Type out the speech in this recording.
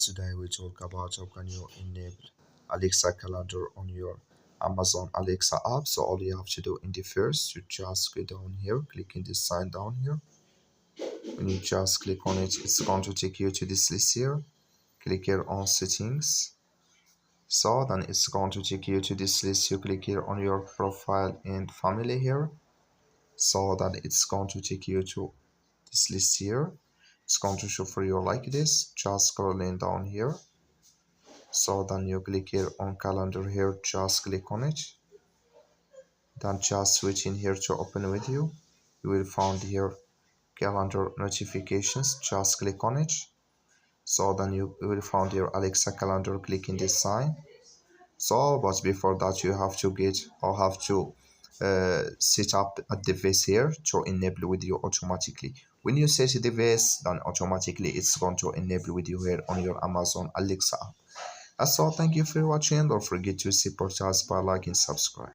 Today we talk about how can you enable Alexa calendar on your Amazon Alexa app. So all you have to do in the first, you just go down here, click in this sign down here. When you just click on it, it's going to take you to this list here. Click here on settings. So then it's going to take you to this list. You click here on your profile and family here. So that it's going to take you to this list here. It's going to show for you like this. Just scrolling down here. So then you click here on calendar here, just click on it. Then just switch in here to open with you. You will find here calendar notifications, just click on it. So then you will find your Alexa calendar, click in this sign. So but before that you have to get or have to set up a device here to enable with you automatically. When you set a device, then automatically it's going to enable with you here on your Amazon Alexa app. That's all. Thank you for watching. Don't forget to support us by liking, subscribe.